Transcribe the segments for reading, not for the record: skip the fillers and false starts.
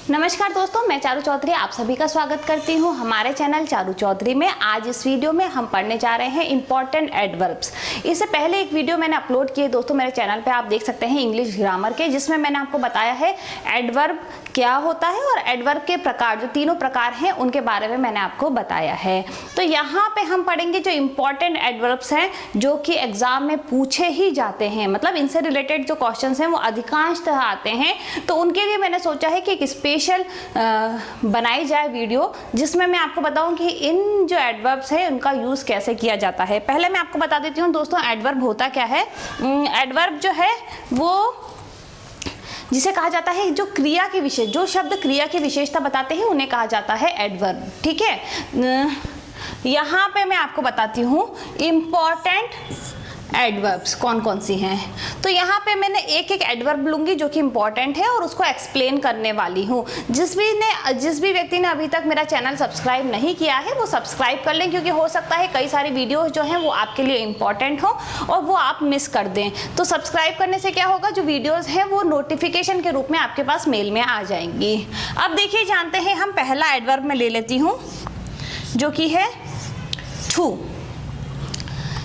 नमस्कार दोस्तों, मैं चारू चौधरी आप सभी का स्वागत करती हूं हमारे चैनल चारू चौधरी में। आज इस वीडियो में हम पढ़ने जा रहे हैं इंपॉर्टेंट एडवर्ब्स। इससे पहले एक वीडियो मैंने अपलोड किए दोस्तों मेरे चैनल पे, आप देख सकते हैं इंग्लिश ग्रामर के, जिसमें मैंने आपको बताया है एडवर्ब क्या होता है और एडवर्ब के प्रकार, जो तीनों प्रकार हैं उनके बारे में मैंने आपको बताया है। तो यहाँ पे हम पढ़ेंगे जो इंपॉर्टेंट एडवर्ब्स हैं जो कि एग्जाम में पूछे ही जाते हैं, मतलब इनसे रिलेटेड जो क्वेश्चंस हैं वो अधिकांशतः आते हैं। तो उनके लिए मैंने सोचा है कि एक स्पेशल बनाई जाए वीडियो, जिसमें मैं आपको बताऊं कि इन जो एडवर्ब्स है उनका यूज कैसे किया जाता है। पहले मैं आपको बता देती हूँ दोस्तों एडवर्ब होता क्या है। एडवर्ब जो है वो जिसे कहा जाता है जो क्रिया की विशेष, जो शब्द क्रिया की विशेषता बताते हैं उन्हें कहा जाता है एडवर्ब। ठीक है, यहाँ पे मैं आपको बताती हूँ इम्पॉर्टेंट एडवर्ब्स कौन कौन सी हैं। तो यहाँ पे मैंने एक एक एडवर्ब लूंगी जो कि इंपॉर्टेंट है और उसको एक्सप्लेन करने वाली हूँ। जिस भी व्यक्ति ने अभी तक मेरा चैनल सब्सक्राइब नहीं किया है वो सब्सक्राइब कर लें, क्योंकि हो सकता है कई सारी वीडियोस जो हैं वो आपके लिए इंपॉर्टेंट हो और वो आप मिस कर दें। तो सब्सक्राइब करने से क्या होगा, जो वीडियोज़ हैं वो नोटिफिकेशन के रूप में आपके पास मेल में आ जाएंगी। अब देखिए, जानते हैं हम पहला एडवर्ब में ले लेती हूँ जो कि है टू।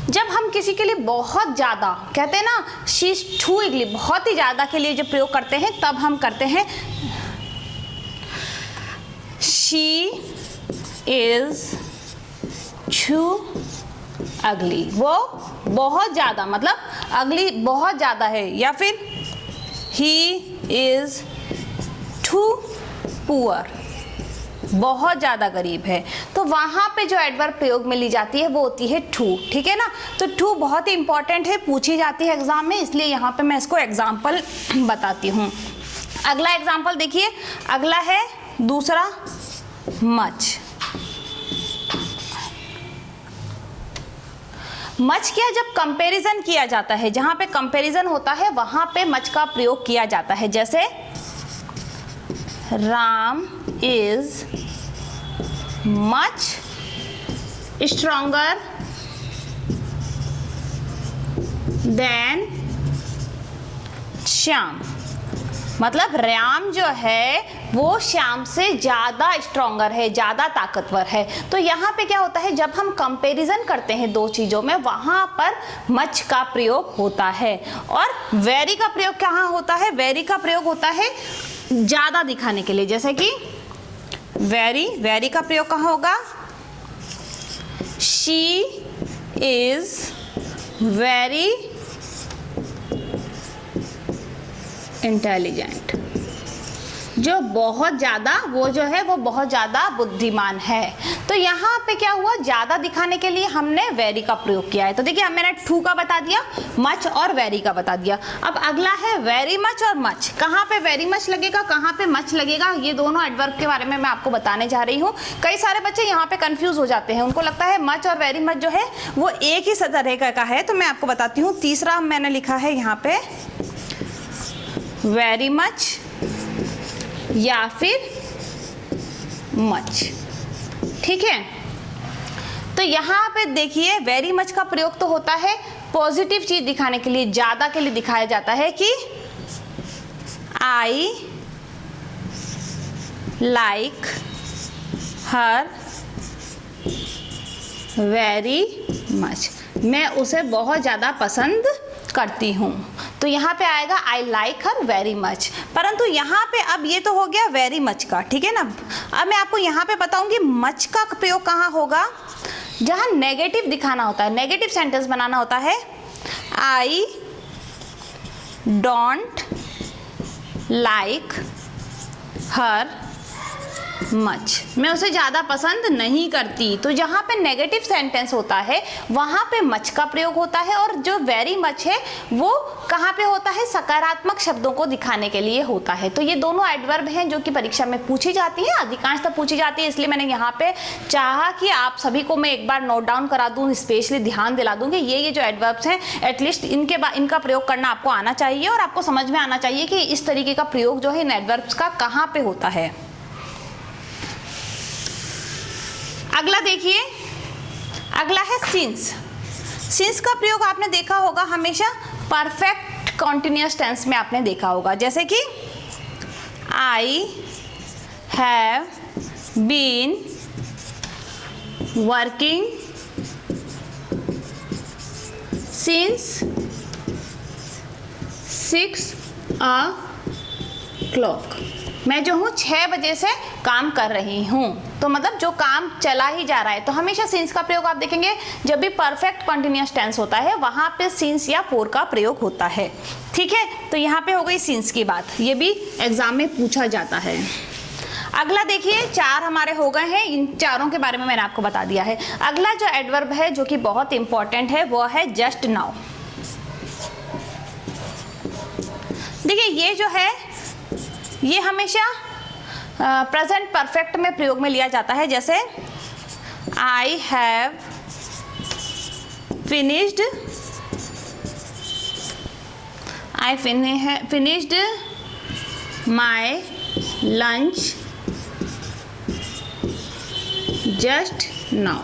जब हम किसी के लिए बहुत ज़्यादा कहते हैं ना, शी इज टू इगली, बहुत ही ज़्यादा के लिए जब प्रयोग करते हैं तब हम करते हैं शी इज टू अगली। वो बहुत ज़्यादा, मतलब अगली बहुत ज़्यादा है, या फिर ही इज टू पुअर, बहुत ज़्यादा गरीब है। तो वहाँ पे जो एडवर्ब प्रयोग में ली जाती है वो होती है टू। ठीक है ना, तो टू बहुत ही इंपॉर्टेंट है, पूछी जाती है एग्जाम में, इसलिए यहाँ पे मैं इसको एग्जाम्पल बताती हूँ। अगला एग्जाम्पल देखिए, अगला है दूसरा मच। मच क्या, जब कंपैरिजन किया जाता है, जहाँ पे कंपैरिजन होता है वहाँ पे मच का प्रयोग किया जाता है। जैसे Ram is much stronger than Shyam, मतलब राम जो है वो श्याम से ज़्यादा स्ट्रॉन्गर है, ज़्यादा ताकतवर है। तो यहाँ पे क्या होता है, जब हम कंपैरिजन करते हैं दो चीज़ों में वहाँ पर मच का प्रयोग होता है। और वेरी का प्रयोग कहाँ होता है, वेरी का प्रयोग होता है ज़्यादा दिखाने के लिए। जैसे कि वेरी का प्रयोग कहाँ होगा, शी इज वेरी इंटेलिजेंट, जो बहुत ज़्यादा, वो जो है वो बहुत ज़्यादा बुद्धिमान है। तो यहाँ पे क्या हुआ, ज़्यादा दिखाने के लिए हमने वेरी का प्रयोग किया है। तो देखिए, मैंने टू का बता दिया, मच और वेरी का बता दिया। अब अगला है वेरी मच और मच। कहाँ पे वेरी मच लगेगा, कहाँ पे मच लगेगा, ये दोनों एडवर्ब के बारे में मैं आपको बताने जा रही हूँ। कई सारे बच्चे यहाँ पे कंफ्यूज हो जाते हैं, उनको लगता है मच और वेरी मच जो है वो एक ही तरह का है। तो मैं आपको बताती हूँ, तीसरा मैंने लिखा है यहाँ पे वेरी मच या फिर मच। ठीक है, तो यहाँ पे देखिए वेरी मच का प्रयोग तो होता है पॉजिटिव चीज दिखाने के लिए, ज्यादा के लिए दिखाया जाता है कि I like her very much, मैं उसे बहुत ज्यादा पसंद करती हूँ। तो यहाँ पे आएगा I like her very much. परंतु यहाँ पे अब ये तो हो गया वेरी मच का, ठीक है ना। अब मैं आपको यहाँ पे बताऊंगी मच का प्रयोग कहाँ होगा, जहाँ नेगेटिव दिखाना होता है, नेगेटिव सेंटेंस बनाना होता है। I don't like her much, मैं उसे ज़्यादा पसंद नहीं करती। तो जहाँ पे नेगेटिव सेंटेंस होता है वहाँ पे मच का प्रयोग होता है, और जो वेरी मच है वो कहाँ पे होता है, सकारात्मक शब्दों को दिखाने के लिए होता है। तो ये दोनों एडवर्ब हैं जो कि परीक्षा में पूछी जाती है, अधिकांशतः पूछी जाती है, इसलिए मैंने यहाँ पे चाहा कि आप सभी को मैं एक बार नोट डाउन करा दूँ, स्पेशली ध्यान दिला दूँ कि ये जो एडवर्ब्स हैं एटलीस्ट इनका प्रयोग करना आपको आना चाहिए और आपको समझ में आना चाहिए कि इस तरीके का प्रयोग जो है इन एडवर्ब्स का कहाँ पे होता है। अगला देखिए, अगला है सिंस। सिंस का प्रयोग आपने देखा होगा हमेशा परफेक्ट कॉन्टिन्यूअस टेंस में आपने देखा होगा, जैसे कि I have been working since 6 o'clock। मैं जो हूँ 6 बजे से काम कर रही हूँ। तो मतलब जो काम चला ही जा रहा है। तो हमेशा सिंस का प्रयोग आप देखेंगे जब भी परफेक्ट कंटिन्यूअस टेंस होता है वहाँ पे सिंस या फोर का प्रयोग होता है। ठीक है, तो यहाँ पे हो गई सिंस की बात, ये भी एग्जाम में पूछा जाता है। अगला देखिए 4 हमारे हो गए हैं, इन चारों के बारे में मैंने आपको बता दिया है। अगला जो एडवर्ब है जो कि बहुत इंपॉर्टेंट है वो है जस्ट नाउ। देखिए ये जो है ये हमेशा प्रेजेंट परफेक्ट में प्रयोग में लिया जाता है। जैसे I have finished, I finished my lunch just now.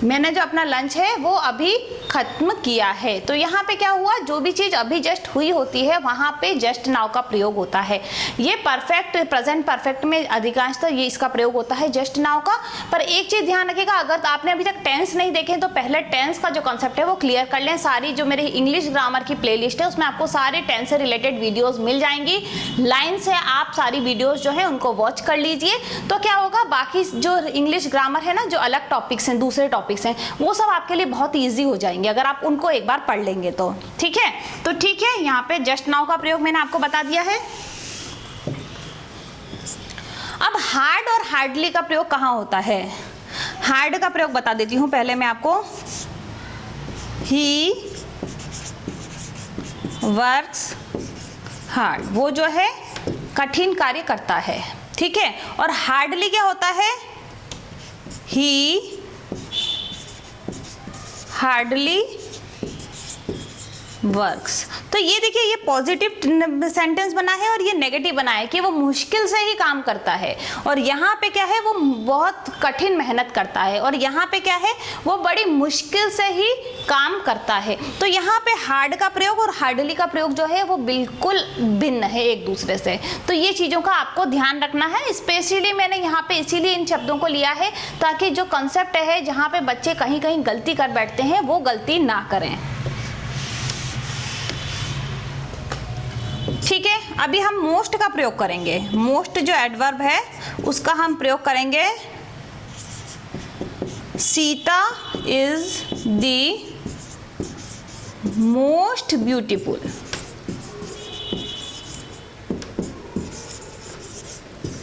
मैंने जो अपना लंच है वो अभी खत्म किया है। तो यहाँ पे क्या हुआ, जो भी चीज़ अभी जस्ट हुई होती है वहाँ पे जस्ट नाउ का प्रयोग होता है। ये परफेक्ट प्रेजेंट परफेक्ट में अधिकांशतः ये इसका प्रयोग होता है जस्ट नाउ का। पर एक चीज़ ध्यान रखिएगा, अगर आपने अभी तक टेंस नहीं देखे तो पहले टेंस का जो कॉन्सेप्ट है वो क्लियर कर लें। सारी जो मेरी इंग्लिश ग्रामर की प्लेलिस्ट है उसमें आपको सारे टेंस से रिलेटेड वीडियोज़ मिल जाएंगी। लाइन से आप सारी वीडियोज़ जो है उनको वॉच कर लीजिए। तो क्या होगा, बाकी जो इंग्लिश ग्रामर है ना, जो अलग टॉपिक्स हैं, दूसरे टॉपिक्स हैं, वो सब आपके लिए बहुत ईजी हो जाएंगे अगर आप उनको एक बार पढ़ लेंगे तो। ठीक है, तो ठीक है, यहाँ पे जस्ट नाउ का प्रयोग मैंने आपको बता दिया है। अब हार्ड और हार्डली का प्रयोग कहाँ होता है। हार्ड का प्रयोग बता देती हूँ पहले मैं आपको। ही वर्क्स हार्ड, वो जो है कठिन कार्य करता है। ठीक है, और हार्डली क्या होता है, ही हार्डली वर्क्स। तो ये देखिए ये पॉजिटिव सेंटेंस बना है और ये नेगेटिव बना है कि वो मुश्किल से ही काम करता है, और यहाँ पे क्या है वो बहुत कठिन मेहनत करता है, और यहाँ पे क्या है वो बड़ी मुश्किल से ही काम करता है। तो यहाँ पे हार्ड का प्रयोग और हार्डली का प्रयोग जो है वो बिल्कुल भिन्न है एक दूसरे से। तो ये चीज़ों का आपको ध्यान रखना है। स्पेशली मैंने यहाँ पे इसीलिए इन शब्दों को लिया है ताकि जो कंसेप्ट है जहाँ पे बच्चे कहीं कहीं गलती कर बैठते हैं वो गलती ना करें। ठीक है, अभी हम मोस्ट का प्रयोग करेंगे। मोस्ट जो एडवर्ब है उसका हम प्रयोग करेंगे। Sita is the most beautiful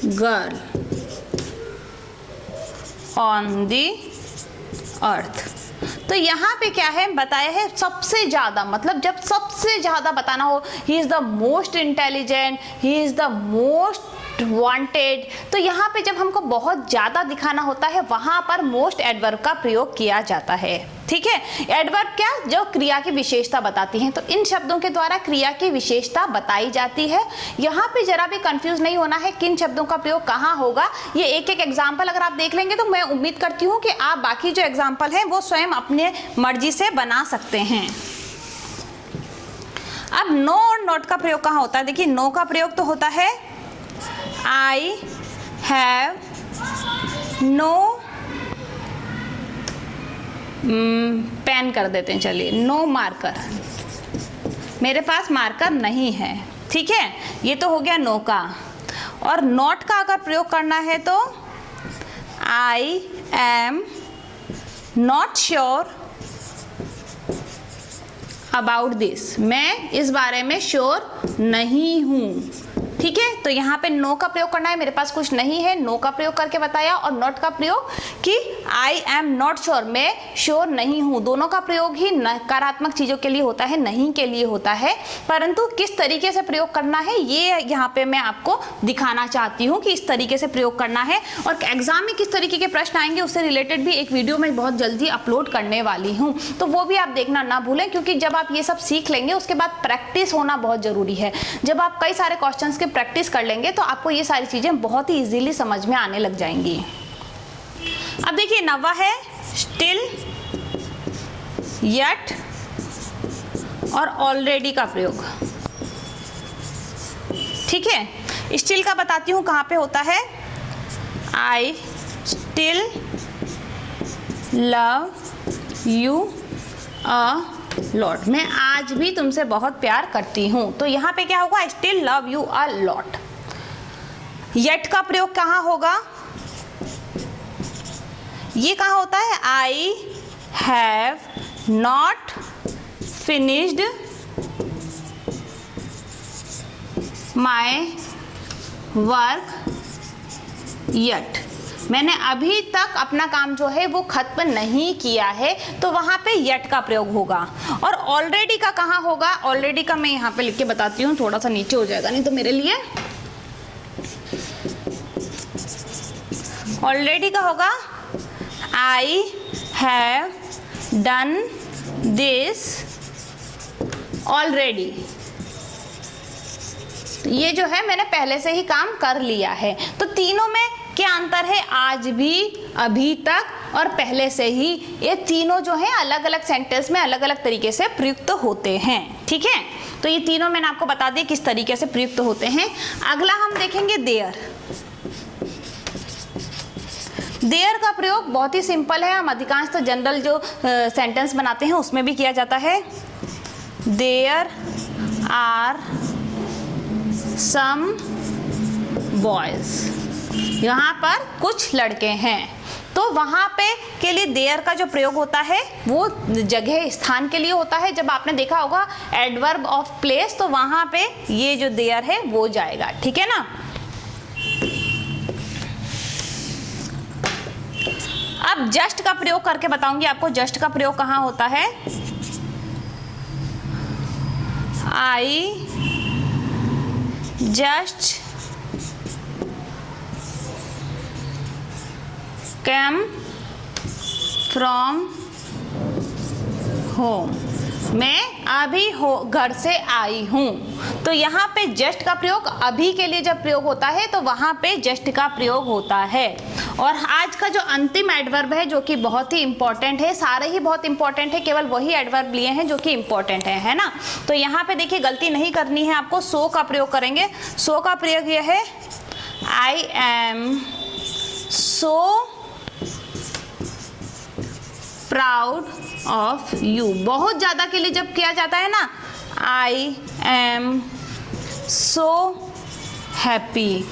girl on the earth. तो यहाँ पे क्या है बताया है सबसे ज्यादा, मतलब जब सबसे ज्यादा बताना हो, he is the most intelligent, he is the most wanted. तो यहाँ पे जब हमको बहुत ज्यादा दिखाना होता है वहां पर मोस्ट एडवर्ब का प्रयोग किया जाता है। ठीक है, एडवर्ब क्या, जो क्रिया की विशेषता बताती हैं। तो इन शब्दों के द्वारा क्रिया की विशेषता बताई जाती है। यहाँ पे जरा भी कंफ्यूज नहीं होना है किन शब्दों का प्रयोग कहाँ होगा। ये एक एक एग्जाम्पल अगर आप देख लेंगे तो मैं उम्मीद करती हूँ कि आप बाकी जो एग्जाम्पल हैं वो स्वयं अपने मर्जी से बना सकते हैं। अब नो और नॉट का प्रयोग कहाँ होता है। देखिए नो का प्रयोग तो होता है आई हैव नो, पेन कर देते हैं, चलिए नो मार्कर, मेरे पास मार्कर नहीं है। ठीक है, ये तो हो गया नो का। और नॉट का अगर प्रयोग करना है तो I am not sure about this, मैं इस बारे में श्योर नहीं हूँ। ठीक है, तो यहाँ पे नो का प्रयोग करना है, मेरे पास कुछ नहीं है, नो का प्रयोग करके बताया। और नॉट का प्रयोग कि आई एम नॉट श्योर, मैं श्योर नहीं हूँ। दोनों का प्रयोग ही नकारात्मक चीज़ों के लिए होता है, नहीं के लिए होता है। परंतु किस तरीके से प्रयोग करना है ये यहाँ पे मैं आपको दिखाना चाहती हूँ कि इस तरीके से प्रयोग करना है। और एग्जाम में किस तरीके के प्रश्न आएंगे उससे रिलेटेड भी एक वीडियो मैं बहुत जल्दी अपलोड करने वाली हूँ, तो वो भी आप देखना ना भूलें। क्योंकि जब आप ये सब सीख लेंगे उसके बाद प्रैक्टिस होना बहुत ज़रूरी है। जब आप कई सारे क्वेश्चंस के प्रैक्टिस कर लेंगे तो आपको ये सारी चीजें बहुत ही इजीली समझ में आने लग जाएंगी। अब देखिए नवा है स्टिल, येट और ऑलरेडी का प्रयोग। ठीक है, स्टिल का बताती हूं कहां पे होता है। I still love you a lot, मैं आज भी तुमसे बहुत प्यार करती हूँ। तो यहाँ पे क्या होगा, I still love you a lot. Yet का प्रयोग कहाँ होगा, ये कहाँ होता है, I have not finished my work yet, मैंने अभी तक अपना काम जो है वो खत्म नहीं किया है, तो वहां पे येट का प्रयोग होगा। और ऑलरेडी का कहाँ होगा, ऑलरेडी का मैं यहाँ पे लिख के बताती हूँ, थोड़ा सा नीचे हो जाएगा नहीं तो मेरे लिए। ऑलरेडी का होगा I have done this already, ये जो है मैंने पहले से ही काम कर लिया है। तो तीनों में क्या अंतर है, आज भी, अभी तक और पहले से ही, ये तीनों जो है अलग अलग सेंटेंस में अलग अलग तरीके से प्रयुक्त होते हैं। ठीक है, तो ये तीनों मैंने आपको बता दिया किस तरीके से प्रयुक्त होते हैं। अगला हम देखेंगे देयर। देयर का प्रयोग बहुत ही सिंपल है, हम अधिकांश तो जनरल जो सेंटेंस बनाते हैं उसमें भी किया जाता है। देयर आर सम बॉयज, यहाँ पर कुछ लड़के हैं, तो वहाँ पे के लिए देयर का जो प्रयोग होता है वो जगह स्थान के लिए होता है। जब आपने देखा होगा एडवर्ब ऑफ प्लेस, तो वहाँ पे ये जो देयर है वो जाएगा। ठीक है ना। अब जस्ट का प्रयोग करके बताऊंगी आपको, जस्ट का प्रयोग कहाँ होता है, I just came from home, मैं अभी घर से आई हूँ। तो यहाँ पे जस्ट का प्रयोग अभी के लिए जब प्रयोग होता है तो वहाँ पे जस्ट का प्रयोग होता है। और आज का जो अंतिम एडवर्ब है जो कि बहुत ही इंपॉर्टेंट है, सारे ही बहुत इंपॉर्टेंट है, केवल वही एडवर्ब लिए हैं जो कि इंपॉर्टेंट है ना। तो यहाँ पे देखिए गलती नहीं करनी है आपको, सो का प्रयोग करेंगे। सो का प्रयोग यह है, I am so proud of you. बहुत ज़्यादा के लिए जब किया जाता है ना, आई एम सो हैप्पी,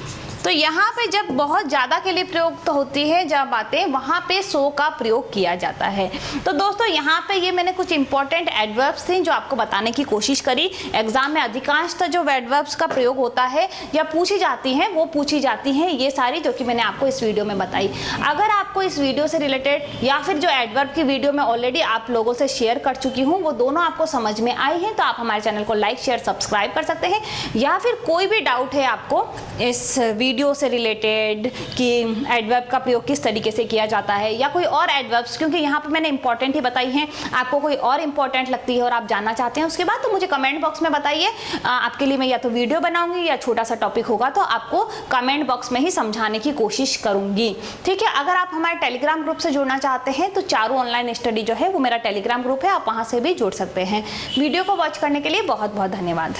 तो यहाँ पे जब बहुत ज़्यादा के लिए प्रयोग तो होती है जब बातें, वहाँ पे सो का प्रयोग किया जाता है। तो दोस्तों यहाँ पे ये मैंने कुछ इंपॉर्टेंट एडवर्ब्स थे जो आपको बताने की कोशिश करी। एग्जाम में अधिकांशतः जो एडवर्ब्स का प्रयोग होता है या पूछी जाती हैं वो पूछी जाती हैं ये सारी, जो कि मैंने आपको इस वीडियो में बताई। अगर आपको इस वीडियो से रिलेटेड या फिर जो एडवर्ब की वीडियो मैं ऑलरेडी आप लोगों से शेयर कर चुकी हूँ वो दोनों आपको समझ में आई हैं, तो आप हमारे चैनल को लाइक शेयर सब्सक्राइब कर सकते हैं। या फिर कोई भी डाउट है आपको इस वीडियो से रिलेटेड कि एडवर्ब का प्रयोग किस तरीके से किया जाता है, या कोई और एडवर्ब्स, क्योंकि यहाँ पे मैंने इंपॉर्टेंट ही बताई हैं, आपको कोई और इंपॉर्टेंट लगती है और आप जानना चाहते हैं उसके बाद, तो मुझे कमेंट बॉक्स में बताइए। आपके लिए मैं या तो वीडियो बनाऊंगी या छोटा सा टॉपिक होगा तो आपको कमेंट बॉक्स में ही समझाने की कोशिश करूंगी। ठीक है, अगर आप हमारे टेलीग्राम ग्रुप से जुड़ना चाहते हैं तो चारू ऑनलाइन स्टडी जो है वो मेरा टेलीग्राम ग्रुप है, आप वहाँ से भी जुड़ सकते हैं। वीडियो को वॉच करने के लिए बहुत बहुत धन्यवाद।